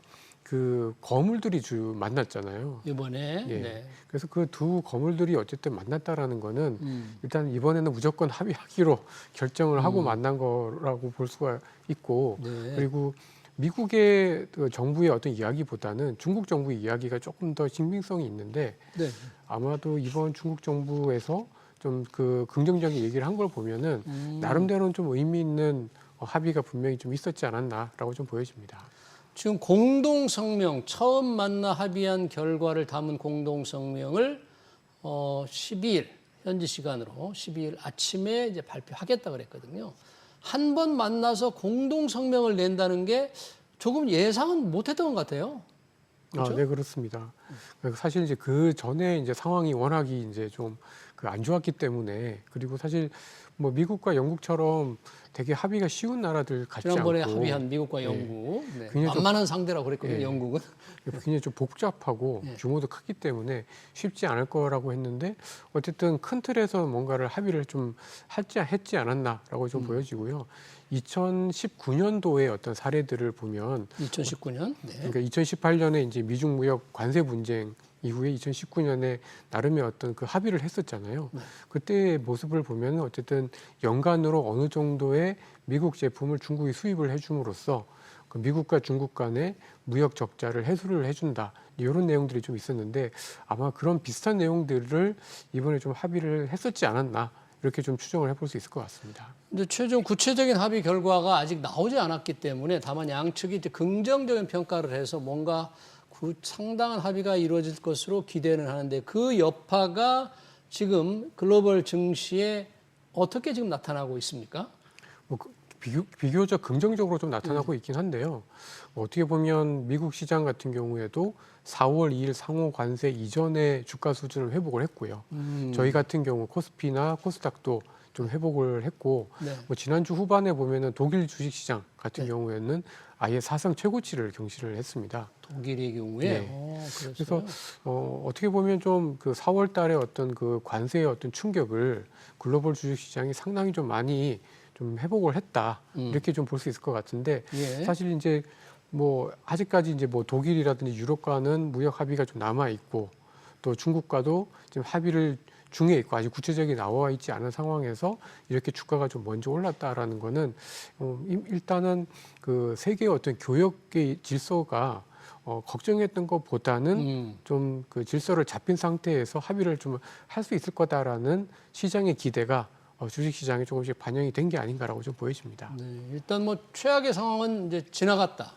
거물들이 만났잖아요.
이번에.
예.
네.
그래서 그 두 거물들이 어쨌든 만났다라는 거는 일단 이번에는 무조건 합의하기로 결정을 하고 만난 거라고 볼 수가 있고
네.
그리고 미국의 정부의 어떤 이야기보다는 중국 정부의 이야기가 조금 더 신빙성이 있는데
네.
아마도 이번 중국 정부에서 좀 긍정적인 얘기를 한 걸 보면은 나름대로는 좀 의미 있는 합의가 분명히 좀 있었지 않았나라고 좀 보여집니다.
지금 공동성명 처음 만나 합의한 결과를 담은 공동성명을 12일 현지 시간으로 12일 아침에 이제 발표하겠다 그랬거든요. 한 번 만나서 공동성명을 낸다는 게 조금 예상은 못했던 것 같아요. 그렇죠?
네, 그렇습니다. 사실 이제 그 전에 이제 상황이 워낙이 이제 좀 안 좋았기 때문에 그리고 사실 뭐 미국과 영국처럼 되게 합의가 쉬운 나라들 같지
지난번에
않고
합의한 미국과 영국 네.
굉장히 좀-
만만한 상대라고 그랬거든요.
네.
영국은.
굉장히 좀 복잡하고 규모도 크기 때문에 쉽지 않을 거라고 했는데 어쨌든 큰 틀에서 뭔가를 합의를 좀 했지 않았나라고 좀 보여지고요. 2019년도의 어떤 사례들을 보면
2019년. 네.
그러니까 2018년에 이제 미중 무역 관세 분쟁 이후에 2019년에 나름의 어떤 합의를 했었잖아요. 그때의 모습을 보면 어쨌든 연간으로 어느 정도의 미국 제품을 중국이 수입을 해줌으로써 미국과 중국 간의 무역 적자를 해소를 해준다. 이런 내용들이 좀 있었는데 아마 그런 비슷한 내용들을 이번에 좀 합의를 했었지 않았나 이렇게 좀 추정을 해볼 수 있을 것 같습니다.
이제 최종 구체적인 합의 결과가 아직 나오지 않았기 때문에 다만 양측이 이제 긍정적인 평가를 해서 뭔가 상당한 합의가 이루어질 것으로 기대는 하는데 그 여파가 지금 글로벌 증시에 어떻게 지금 나타나고 있습니까?
뭐 비교적 긍정적으로 좀 나타나고 있긴 한데요. 어떻게 보면 미국 시장 같은 경우에도 4월 2일 상호 관세 이전의 주가 수준을 회복을 했고요. 저희 같은 경우 코스피나 코스닥도 좀 회복을 했고,
네.
뭐 지난주 후반에 보면은 독일 주식시장 같은
네.
경우에는 아예 사상 최고치를 경신을 했습니다.
독일의 경우에.
네.
그래서
그래서 어떻게 보면 좀 그 4월 달에 어떤 그 관세의 어떤 충격을 글로벌 주식시장이 상당히 좀 많이 좀 회복을 했다. 이렇게 좀 볼 수 있을 것 같은데
예.
사실 이제 뭐 아직까지 이제 뭐 독일이라든지 유럽과는 무역 합의가 좀 남아 있고 또 중국과도 지금 합의를 중에 있고 아직 구체적이 나와 있지 않은 상황에서 이렇게 주가가 좀 먼저 올랐다라는 거는 일단은 그 세계의 어떤 교역의 질서가 걱정했던 것보다는 좀 그 질서를 잡힌 상태에서 합의를 좀 할 수 있을 거다라는 시장의 기대가 주식시장에 조금씩 반영이 된 게 아닌가라고 좀 보여집니다.
네, 일단 뭐 최악의 상황은 이제 지나갔다.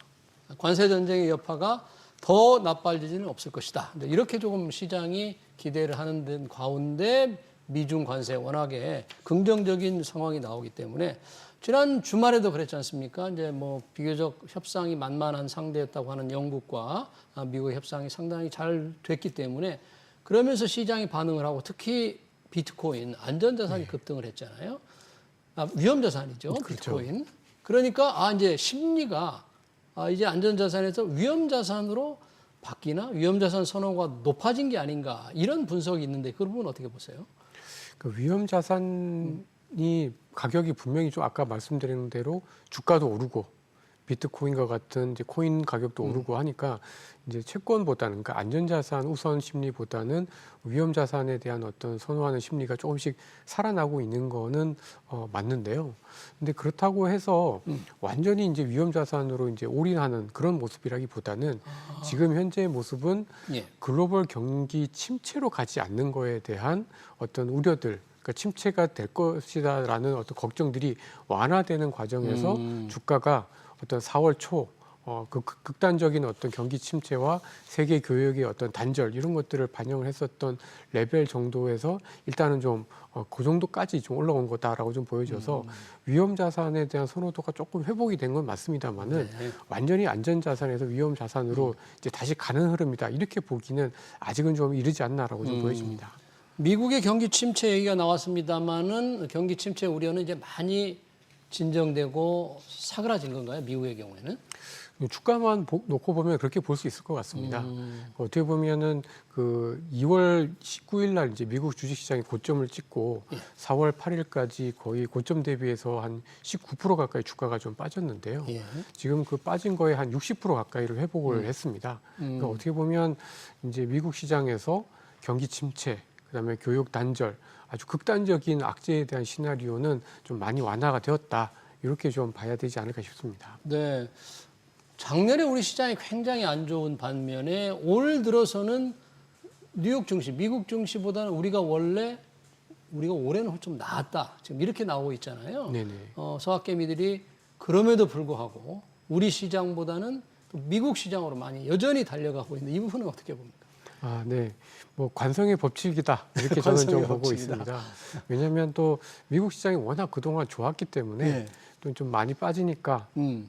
관세 전쟁의 여파가 더 나빠지지는 없을 것이다. 이렇게 조금 시장이 기대를 하는 데 가운데 미중 관세 워낙에 긍정적인 상황이 나오기 때문에 지난 주말에도 그랬지 않습니까? 이제 뭐 비교적 협상이 만만한 상대였다고 하는 영국과 미국의 협상이 상당히 잘 됐기 때문에 그러면서 시장이 반응을 하고 특히 비트코인 안전자산이 급등을 했잖아요. 위험자산이죠.
그렇죠.
비트코인. 그러니까 이제 심리가 이제 안전자산에서 위험자산으로 바뀌나 위험자산 선호가 높아진 게 아닌가 이런 분석이 있는데 그 부분 어떻게 보세요?
그 위험 자산이 가격이 분명히 좀 아까 말씀드린 대로 주가도 오르고 비트코인과 같은 이제 코인 가격도 오르고 하니까 이제 채권보다는 그러니까 안전자산 우선 심리보다는 위험자산에 대한 어떤 선호하는 심리가 조금씩 살아나고 있는 거는 맞는데요. 근데 그렇다고 해서 완전히 이제 위험자산으로 이제 올인하는 그런 모습이라기보다는 지금 현재의 모습은
예.
글로벌 경기 침체로 가지 않는 거에 대한 어떤 우려들 그러니까 침체가 될 것이다라는 어떤 걱정들이 완화되는 과정에서 주가가 어떤 4월 초 그 극단적인 어떤 경기 침체와 세계 교역의 어떤 단절 이런 것들을 반영을 했었던 레벨 정도에서 일단은 좀 그 정도까지 좀 올라온 거다라고 좀 보여져서 위험 자산에 대한 선호도가 조금 회복이 된 건 맞습니다만은
네.
완전히 안전 자산에서 위험 자산으로 이제 다시 가는 흐름이다 이렇게 보기는 아직은 좀 이르지 않나라고 좀 보여집니다.
미국의 경기 침체 얘기가 나왔습니다만은 경기 침체 우려는 이제 많이 진정되고 사그라진 건가요? 미국의 경우에는?
주가만 놓고 보면 그렇게 볼 수 있을 것 같습니다. 어떻게 보면은 그 2월 19일 날 이제 미국 주식시장이 고점을 찍고 4월 8일까지 거의 고점 대비해서 한 19% 가까이 주가가 좀 빠졌는데요.
예.
지금 그 빠진 거에 한 60% 가까이를 회복을 했습니다. 그러니까 어떻게 보면 이제 미국 시장에서 경기 침체, 그다음에 교육 단절, 아주 극단적인 악재에 대한 시나리오는 좀 많이 완화가 되었다. 이렇게 좀 봐야 되지 않을까 싶습니다.
네. 작년에 우리 시장이 굉장히 안 좋은 반면에 올 들어서는 뉴욕 증시, 미국 증시보다는 우리가 올해는 좀 나았다. 지금 이렇게 나오고 있잖아요.
네네.
서학개미들이 그럼에도 불구하고 우리 시장보다는 또 미국 시장으로 많이 여전히 달려가고 있는 이 부분은 어떻게 봅니까?
네. 뭐 관성의 법칙이다. 이렇게 저는 좀 보고
법칙이다.
있습니다. 왜냐하면 또 미국 시장이 워낙 그동안 좋았기 때문에
네.
또 좀 많이 빠지니까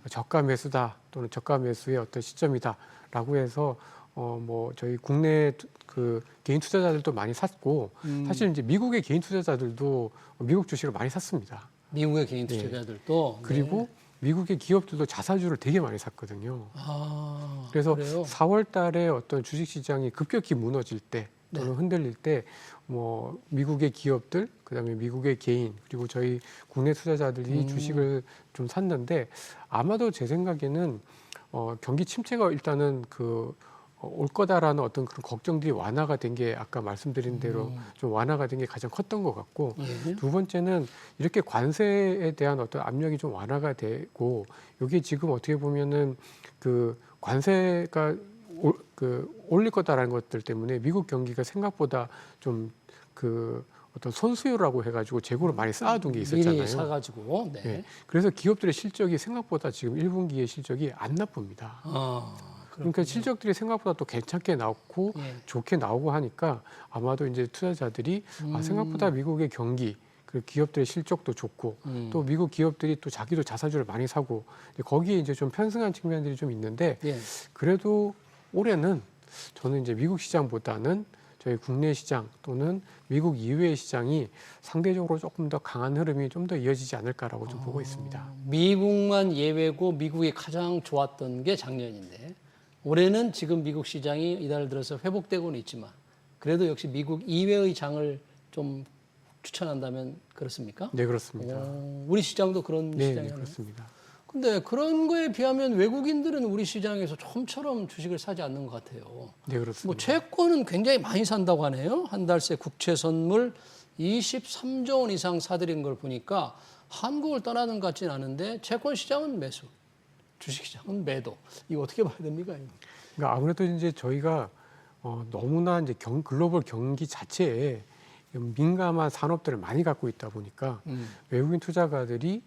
저가 매수다 또는 저가 매수의 어떤 시점이다라고 해서 뭐 저희 국내 그 개인 투자자들도 많이 샀고 사실 이제 미국의 개인 투자자들도 미국 주식을 많이 샀습니다.
미국의 개인 투자자들도.
그리고 미국의 기업들도 자사주를 되게 많이 샀거든요. 그래서
그래요?
4월 달에 어떤 주식 시장이 급격히 무너질 때 또는 흔들릴 때 뭐 미국의 기업들 그다음에 미국의 개인 그리고 저희 국내 투자자들이 주식을 좀 샀는데 아마도 제 생각에는 경기 침체가 일단은 올 거다라는 어떤 그런 걱정들이 완화가 된 게 아까 말씀드린 대로 좀 완화가 된 게 가장 컸던 것 같고 두 번째는 이렇게 관세에 대한 어떤 압력이 좀 완화가 되고 이게 지금 어떻게 보면은 그 관세가 올릴 거다라는 것들 때문에 미국 경기가 생각보다 좀 어떤 손수요라고 해가지고 재고를 많이 쌓아둔 게 있었잖아요.
미리 사가지고. 네.
네. 그래서 기업들의 실적이 생각보다 지금 1분기의 실적이 안 나쁩니다. 그러니까 실적들이 생각보다 또 괜찮게 나오고
예.
좋게 나오고 하니까 아마도 이제 투자자들이 생각보다 미국의 경기 그 기업들의 실적도 좋고 또 미국 기업들이 또 자기도 자사주를 많이 사고 거기에 이제 좀 편승한 측면들이 좀 있는데
예.
그래도 올해는 저는 이제 미국 시장보다는 저희 국내 시장 또는 미국 이외의 시장이 상대적으로 조금 더 강한 흐름이 좀 더 이어지지 않을까라고 좀 보고 있습니다.
미국만 예외고 미국이 가장 좋았던 게 작년인데 올해는 지금 미국 시장이 이달 들어서 회복되고는 있지만 그래도 역시 미국 이외의 장을 좀 추천한다면 그렇습니까?
네, 그렇습니다.
우리 시장도 그런
네,
시장이에요.
그렇습니다.
근데 그런 거에 비하면 외국인들은 우리 시장에서 좀처럼 주식을 사지 않는 것 같아요.
네, 그렇습니다.
뭐 채권은 굉장히 많이 산다고 하네요. 한 달 새 국채 선물 23조 원 이상 사들인 걸 보니까 한국을 떠나는 것 같지는 않은데 채권 시장은 매수, 주식 시장은 매도. 이거 어떻게 봐야 됩니까? 이거?
그러니까 아무래도 이제 저희가 너무나 이제 글로벌 경기 자체에 민감한 산업들을 많이 갖고 있다 보니까 외국인 투자가들이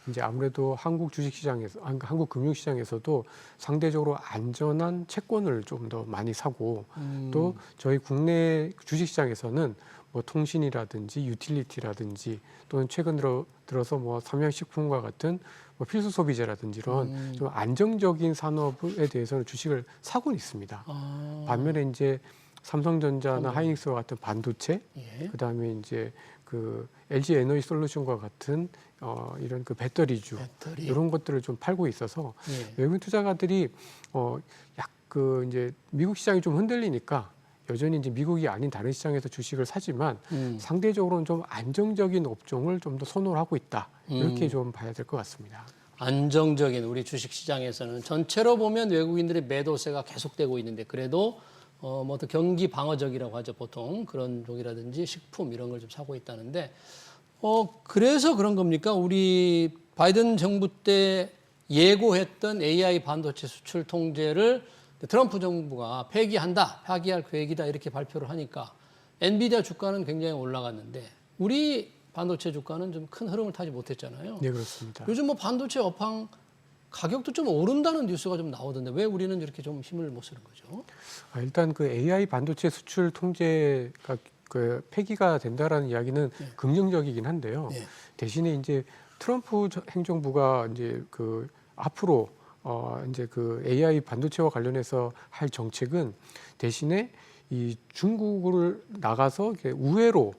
이제 아무래도 한국 주식시장에서, 한국 금융시장에서도 상대적으로 안전한 채권을 좀 더 많이 사고 또 저희 국내 주식시장에서는 뭐 통신이라든지 유틸리티라든지 또는 최근 들어서 뭐 삼양식품과 같은 뭐 필수 소비재라든지 이런 좀 안정적인 산업에 대해서는 주식을 사고는 있습니다. 반면에 이제 삼성전자나 하이닉스와 같은 반도체,
예.
그다음에 이제 그 LG 에너지 솔루션과 같은 이런 그 배터리주 이런 것들을 좀 팔고 있어서
예.
외국인 투자가들이 그 이제 미국 시장이 좀 흔들리니까 여전히 이제 미국이 아닌 다른 시장에서 주식을 사지만 상대적으로는 좀 안정적인 업종을 좀 더 선호를 하고 있다 이렇게 좀 봐야 될 것 같습니다.
안정적인 우리 주식 시장에서는 전체로 보면 외국인들의 매도세가 계속되고 있는데 그래도 뭐 또 경기 방어적이라고 하죠. 보통 그런 쪽이라든지 식품 이런 걸 좀 사고 있다는데 그래서 그런 겁니까? 우리 바이든 정부 때 예고했던 AI 반도체 수출 통제를 트럼프 정부가 폐기한다, 폐기할 계획이다 이렇게 발표를 하니까 엔비디아 주가는 굉장히 올라갔는데 우리 반도체 주가는 좀 큰 흐름을 타지 못했잖아요.
네, 그렇습니다.
요즘 뭐 반도체 업황 가격도 좀 오른다는 뉴스가 좀 나오던데 왜 우리는 이렇게 좀 힘을 못 쓰는 거죠?
일단 그 AI 반도체 수출 통제가 그 폐기가 된다라는 이야기는 긍정적이긴 한데요.
네.
대신에 이제 트럼프 행정부가 이제 그 앞으로 이제 그 AI 반도체와 관련해서 할 정책은 대신에 이 중국을 나가서 이렇게 우회로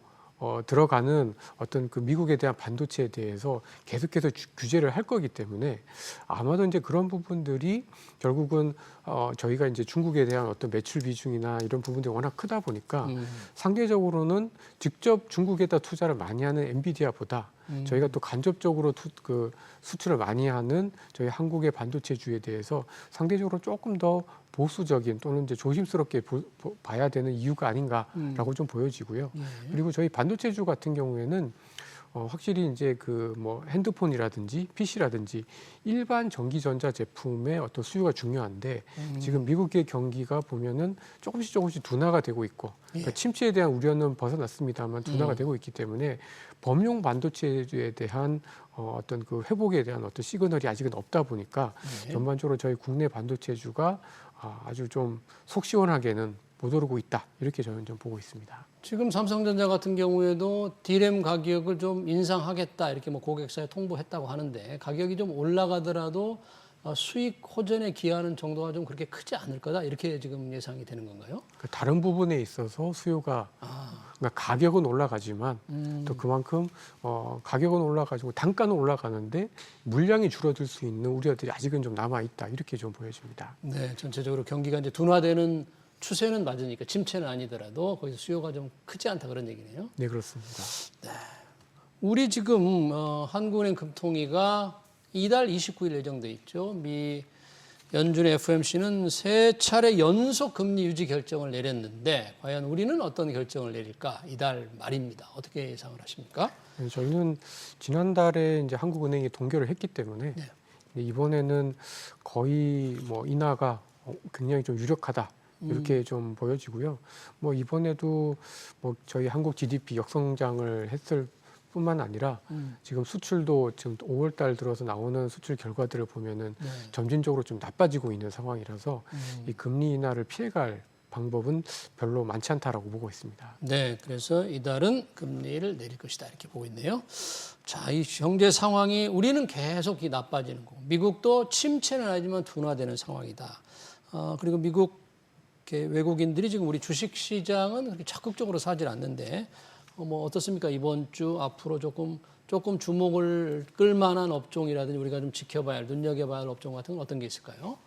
들어가는 어떤 그 미국에 대한 반도체에 대해서 계속해서 규제를 할 거기 때문에 아마도 이제 그런 부분들이 결국은 저희가 이제 중국에 대한 어떤 매출 비중이나 이런 부분들이 워낙 크다 보니까 상대적으로는 직접 중국에다 투자를 많이 하는 엔비디아보다 저희가 또 간접적으로 그 수출을 많이 하는 저희 한국의 반도체주에 대해서 상대적으로 조금 더 보수적인 또는 이제 조심스럽게 봐야 되는 이유가 아닌가라고 좀 보여지고요. 그리고 저희 반도체주 같은 경우에는 확실히 이제 그 뭐 핸드폰이라든지 PC라든지 일반 전기전자 제품의 어떤 수요가 중요한데 지금 미국의 경기가 보면은 조금씩 둔화가 되고 있고 그러니까 침체에 대한 우려는 벗어났습니다만 둔화가 되고 있기 때문에 범용 반도체에 대한 어떤 그 회복에 대한 어떤 시그널이 아직은 없다 보니까 전반적으로 저희 국내 반도체주가 아주 좀 속 시원하게는 못 오르고 있다 이렇게 저는 좀 보고 있습니다.
지금 삼성전자 같은 경우에도 D램 가격을 좀 인상하겠다 이렇게 뭐 고객사에 통보했다고 하는데 가격이 좀 올라가더라도 수익 호전에 기여하는 정도가 좀 그렇게 크지 않을 거다 이렇게 지금 예상이 되는 건가요?
다른 부분에 있어서 수요가 그러니까 가격은 올라가지만 또 그만큼 가격은 올라가지고 단가는 올라가는데 물량이 줄어들 수 있는 우려들이 아직은 좀 남아 있다 이렇게 좀 보여집니다.
네, 전체적으로 경기가 이제 둔화되는 추세는 맞으니까 침체는 아니더라도 거기서 수요가 좀 크지 않다 그런 얘기네요.
네, 그렇습니다.
우리 지금 한국은행 금통위가 이달 29일 예정돼 있죠. 미 연준의 FOMC는 세 차례 연속 금리 유지 결정을 내렸는데 과연 우리는 어떤 결정을 내릴까? 이달 말입니다. 어떻게 예상을 하십니까?
네, 저희는 지난달에 이제 한국은행이 동결을 했기 때문에 이번에는 거의 뭐 인하가 굉장히 좀 유력하다 이렇게 좀 보여지고요. 뭐 이번에도 뭐 저희 한국 GDP 역성장을 했을 뿐만 아니라 지금 수출도 지금 5월 달 들어서 나오는 수출 결과들을 보면은
네.
점진적으로 좀 나빠지고 있는 상황이라서 이 금리 인하를 피해갈 방법은 별로 많지 않다라고 보고 있습니다.
네, 그래서 이달은 금리를 내릴 것이다 이렇게 보고 있네요. 자, 이 경제 상황이 우리는 계속 나빠지는 거고 미국도 침체는 아니지만 둔화되는 상황이다. 그리고 미국 외국인들이 지금 우리 주식시장은 그렇게 적극적으로 사질 않는데 뭐 어떻습니까? 이번 주 앞으로 조금 주목을 끌만한 업종이라든지 우리가 좀 지켜봐야 할, 눈여겨봐야 할 업종 같은 건 어떤 게 있을까요?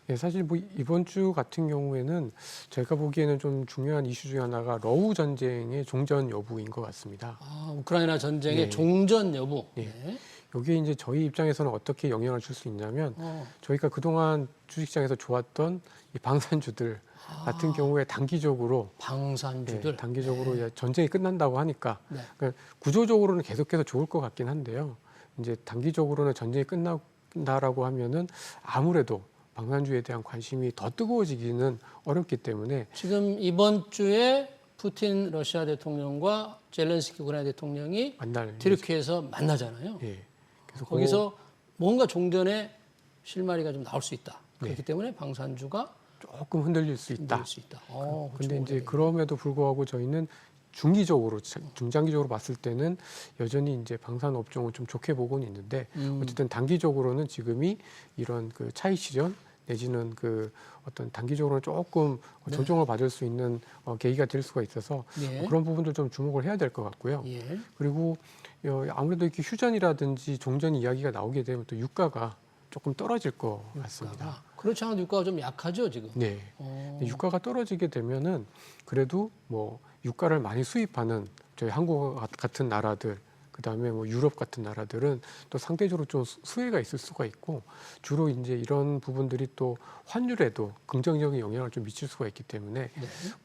예, 사실 뭐 이번 주 같은 경우에는 저희가 보기에는 좀 중요한 이슈 중에 하나가 러우 전쟁의 종전 여부인 것 같습니다.
우크라이나 전쟁의
네.
종전 여부.
네.
네.
여기에 이제 저희 입장에서는 어떻게 영향을 줄 수 있냐면 저희가 그동안 주식시장에서 좋았던 이 방산주들 같은 경우에 단기적으로
방산주들.
단기적으로 이제 전쟁이 끝난다고 하니까
네.
그러니까 구조적으로는 계속해서 좋을 것 같긴 한데요. 이제 단기적으로는 전쟁이 끝난다라고 하면은 아무래도 방산주에 대한 관심이 더 뜨거워지기는 어렵기 때문에
지금 이번 주에 푸틴 러시아 대통령과 젤렌스키 우크라이나 대통령이
만날
튀르키예에서 만나잖아요.
예. 그래서
거기서 뭔가 종전의 실마리가 좀 나올 수 있다. 그렇기 때문에 방산주가
조금 흔들릴 수 있다.
흔들릴 수 있다.
근데 이제 그럼에도 불구하고 저희는 중기적으로 중장기적으로 봤을 때는 여전히 이제 방산 업종을 좀 좋게 보고는 있는데 어쨌든 단기적으로는 지금이 이런 그 차익 실현 내지는 그 어떤 단기적으로는 조금 조정을 받을 수 있는 계기가 될 수가 있어서
네.
그런 부분들 좀 주목을 해야 될 것 같고요.
예.
그리고 아무래도 이렇게 휴전이라든지 종전 이야기가 나오게 되면 또 유가가 조금 떨어질 것 같습니다.
그렇지 않아도 유가가 좀 약하죠 지금.
네. 유가가 떨어지게 되면은 그래도 뭐 유가를 많이 수입하는 저희 한국 같은 나라들, 그다음에 뭐 유럽 같은 나라들은 또 상대적으로 좀 수혜가 있을 수가 있고 주로 이제 이런 부분들이 또 환율에도 긍정적인 영향을 좀 미칠 수가 있기 때문에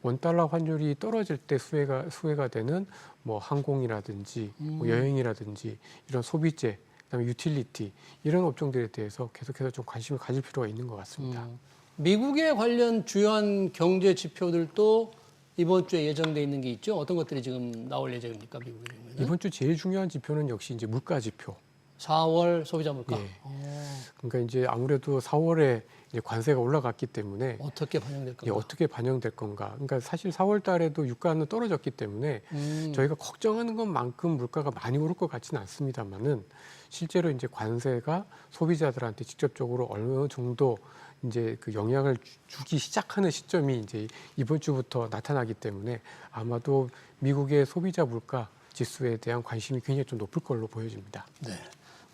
원달러 환율이 떨어질 때 수혜가 되는 뭐 항공이라든지 뭐 여행이라든지 이런 소비재, 그다음에 유틸리티 이런 업종들에 대해서 계속해서 좀 관심을 가질 필요가 있는 것 같습니다.
미국에 관련 주요한 경제 지표들도 이번 주에 예정돼 있는 게 있죠. 어떤 것들이 지금 나올 예정입니까, 미국의 경우에는?
이번 주 제일 중요한 지표는 역시 이제 물가 지표.
4월 소비자 물가.
예. 그러니까 이제 아무래도 4월에 이제 관세가 올라갔기 때문에
어떻게 반영될 건가?
어떻게 반영될 건가? 그러니까 사실 4월 달에도 유가는 떨어졌기 때문에 저희가 걱정하는 것만큼 물가가 많이 오를 것 같지는 않습니다만은 실제로 이제 관세가 소비자들한테 직접적으로 어느 정도 이제 그 영향을 주기 시작하는 시점이 이제 이번 주부터 나타나기 때문에 아마도 미국의 소비자 물가 지수에 대한 관심이 굉장히 좀 높을 걸로 보여집니다.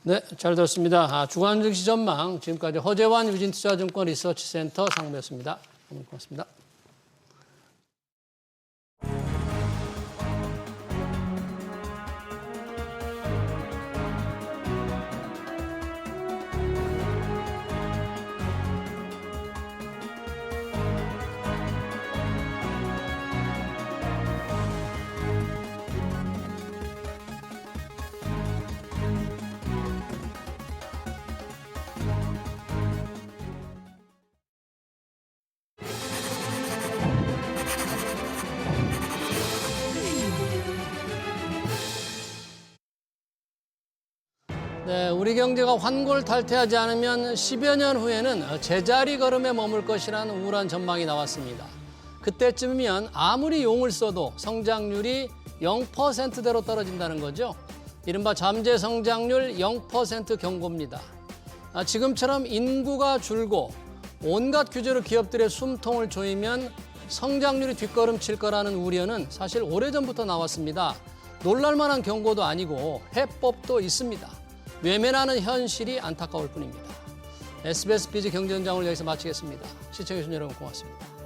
네, 잘 들었습니다. 주간 증시 전망 지금까지 허재환 유진투자증권 리서치센터 상무였습니다. 오늘 고맙습니다. 네, 우리 경제가 환골탈퇴하지 않으면 10여 년 후에는 제자리 걸음에 머물 것이라는 우울한 전망이 나왔습니다. 그때쯤이면 아무리 용을 써도 성장률이 0%대로 떨어진다는 거죠. 이른바 잠재 성장률 0% 경고입니다. 지금처럼 인구가 줄고 온갖 규제로 기업들의 숨통을 조이면 성장률이 뒷걸음칠 거라는 우려는 사실 오래전부터 나왔습니다. 놀랄만한 경고도 아니고 해법도 있습니다. 외면하는 현실이 안타까울 뿐입니다. SBS 비즈 경제현장을 여기서 마치겠습니다. 시청해주신 여러분 고맙습니다.